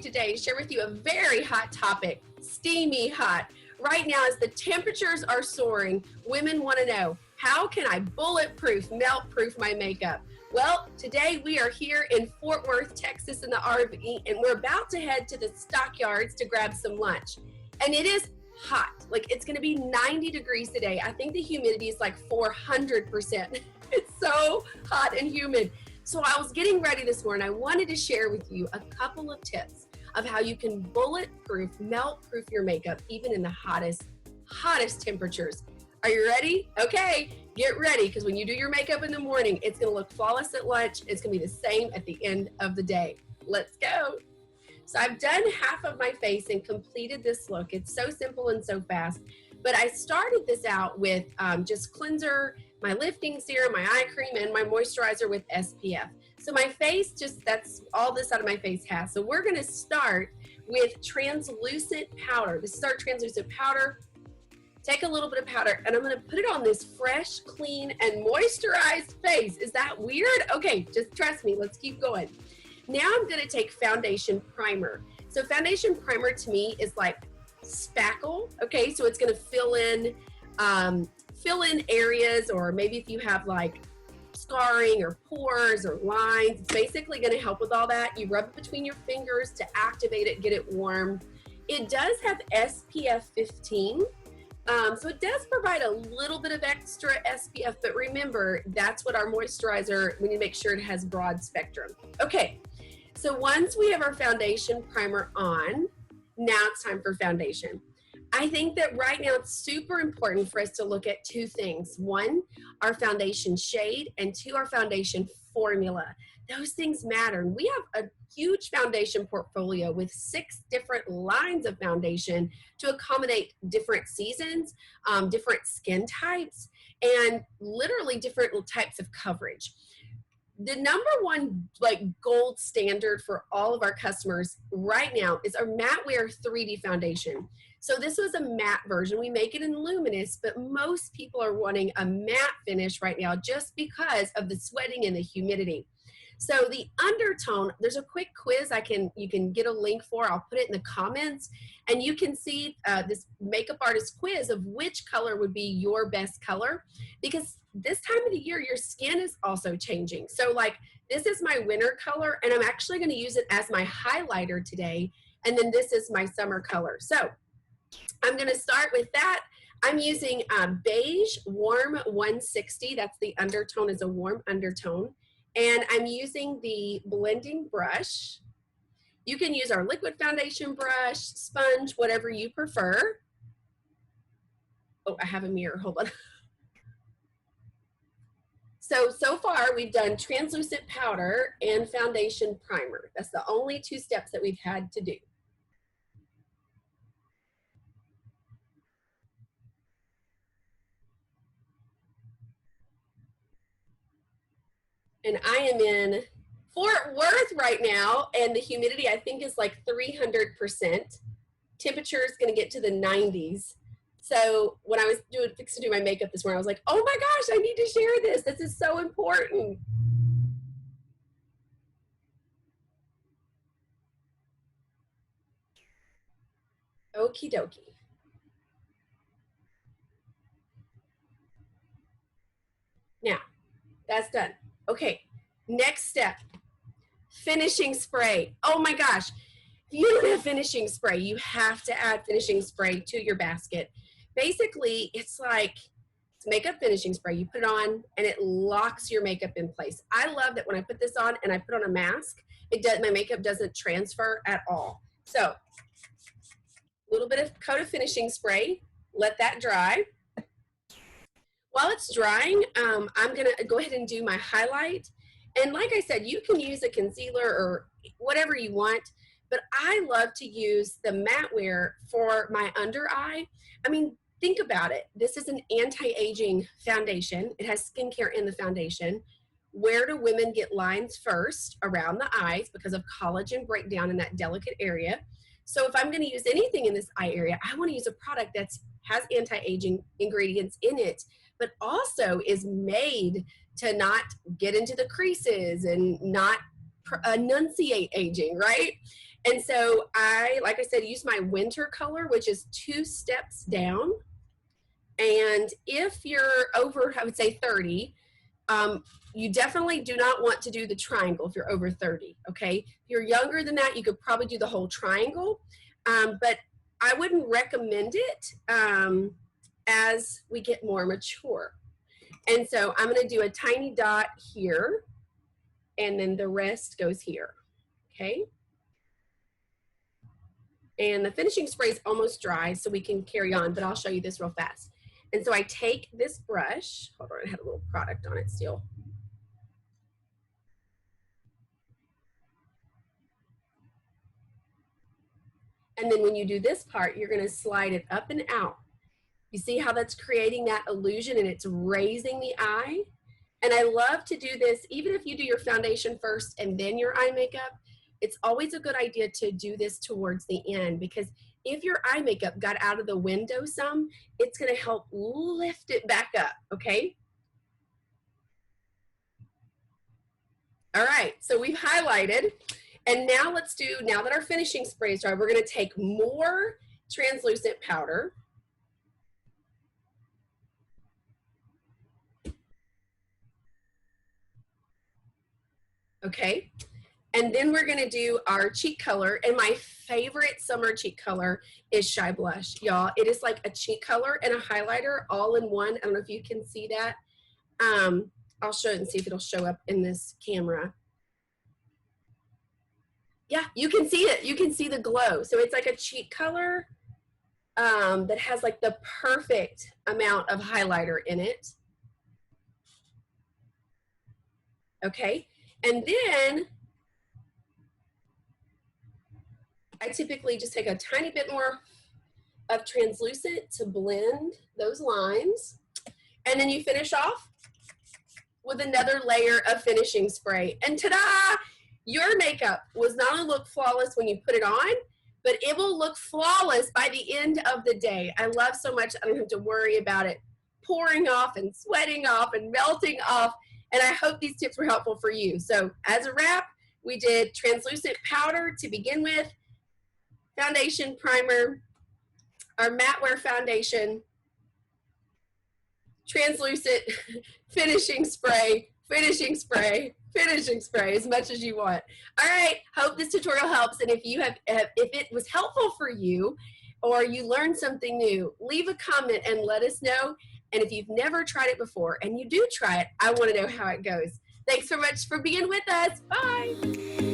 today to share with you a very hot topic, steamy hot. Right now, as the temperatures are soaring, women want to know, how can I bulletproof, melt-proof my makeup? Well, today we are here in Fort Worth, Texas in the RV, and we're about to head to the stockyards to grab some lunch. And it is hot. Like, it's going to be 90 degrees today. I think the humidity is like 400%. It's so hot and humid. So I was getting ready this morning. I wanted to share with you a couple of tips of how you can bulletproof, melt-proof your makeup, even in the hottest temperatures. Are you ready? Okay, get ready, because when you do your makeup in the morning, it's going to look flawless at lunch. It's going to be the same at the end of the day. Let's go. So I've done half of my face and completed this look. It's so simple and so fast. But I started this out with just cleanser, my lifting serum, my eye cream, and my moisturizer with SPF. So my face, that's all this side of my face has. So we're gonna start with translucent powder. This is our translucent powder. Take a little bit of powder and I'm gonna put it on this fresh, clean, and moisturized face. Is that weird? Okay, just trust me, let's keep going. Now I'm gonna take foundation primer. So foundation primer to me is like spackle, okay? So it's gonna fill in areas, or maybe if you have like scarring or pores or lines, it's basically gonna help with all that. You rub it between your fingers to activate it, get it warm. It does have SPF 15, so it does provide a little bit of extra SPF, but remember, that's what our moisturizer, we need to make sure it has broad spectrum. Okay, so once we have our foundation primer on, now it's time for foundation. I think that right now it's super important for us to look at two things. One, our foundation shade, and two, our foundation formula. Those things matter. We have a huge foundation portfolio with 6 different lines of foundation to accommodate different seasons, different skin types, and literally different types of coverage. The number one gold standard for all of our customers right now is our Matte Wear 3D foundation. So this was a matte version. We make it in luminous, but most people are wanting a matte finish right now just because of the sweating and the humidity. So the undertone, there's a quick quiz you can get a link for. I'll put it in the comments, and you can see this makeup artist quiz of which color would be your best color, because this time of the year your skin is also changing. So like, this is my winter color, and I'm actually going to use it as my highlighter today, and then this is my summer color. So I'm going to start with that. I'm using beige warm 160. That's the undertone, is a warm undertone. And I'm using the blending brush. You can use our liquid foundation brush, sponge, whatever you prefer. Oh, I have a mirror, hold on. So far we've done translucent powder and foundation primer. That's the only 2 steps that we've had to do. And I am in Fort Worth right now, and the humidity I think is like 300%. Temperature is going to get to the 90s. So when I was fixing to do my makeup this morning, I was like, oh my gosh, I need to share this. This is so important. Okie dokie. Now, that's done. Okay, next step, finishing spray. Oh my gosh, if you don't have finishing spray, you have to add finishing spray to your basket. Basically, it's like makeup finishing spray. You put it on and it locks your makeup in place. I love that when I put this on and I put on a mask, my makeup doesn't transfer at all. So, a little bit of coat of finishing spray, let that dry. While it's drying, I'm gonna go ahead and do my highlight. And like I said, you can use a concealer or whatever you want, but I love to use the Matte Wear for my under eye. I mean, think about it. This is an anti-aging foundation. It has skincare in the foundation. Where do women get lines first? Around the eyes, because of collagen breakdown in that delicate area. So if I'm gonna use anything in this eye area, I wanna use a product that has anti-aging ingredients in it, but also is made to not get into the creases and not enunciate aging, right? And so I, like I said, use my winter color, which is 2 steps down. And if you're over, I would say 30, you definitely do not want to do the triangle if you're over 30, okay? If you're younger than that, you could probably do the whole triangle, but I wouldn't recommend it as we get more mature. And so I'm gonna do a tiny dot here, and then the rest goes here, okay? And the finishing spray is almost dry, so we can carry on, but I'll show you this real fast. And so I take this brush, hold on, I had a little product on it still. And then when you do this part, you're gonna slide it up and out. You see how that's creating that illusion and it's raising the eye? And I love to do this, even if you do your foundation first and then your eye makeup, it's always a good idea to do this towards the end, because if your eye makeup got out of the window some, it's gonna help lift it back up, okay? All right, so we've highlighted, and now let's do, now that our finishing spray is dry, we're gonna take more translucent powder. Okay, and then we're gonna do our cheek color, and my favorite summer cheek color is Shy Blush, y'all. It is like a cheek color and a highlighter all in one. I don't know if you can see that. I'll show it and see if it'll show up in this camera. Yeah, you can see it. You can see the glow. So it's like a cheek color that has like the perfect amount of highlighter in it. Okay, and then I typically just take a tiny bit more of translucent to blend those lines. And then you finish off with another layer of finishing spray. And ta-da! Your makeup was not only look flawless when you put it on, but it will look flawless by the end of the day. I love so much I don't have to worry about it pouring off and sweating off and melting off. And I hope these tips were helpful for you. So as a wrap, we did translucent powder to begin with, foundation, primer, our matte wear foundation, translucent, finishing spray, finishing spray, finishing spray, as much as you want. All right, hope this tutorial helps. And if you have, if it was helpful for you or you learned something new, leave a comment and let us know. And if you've never tried it before and you do try it, I want to know how it goes. Thanks so much for being with us. Bye.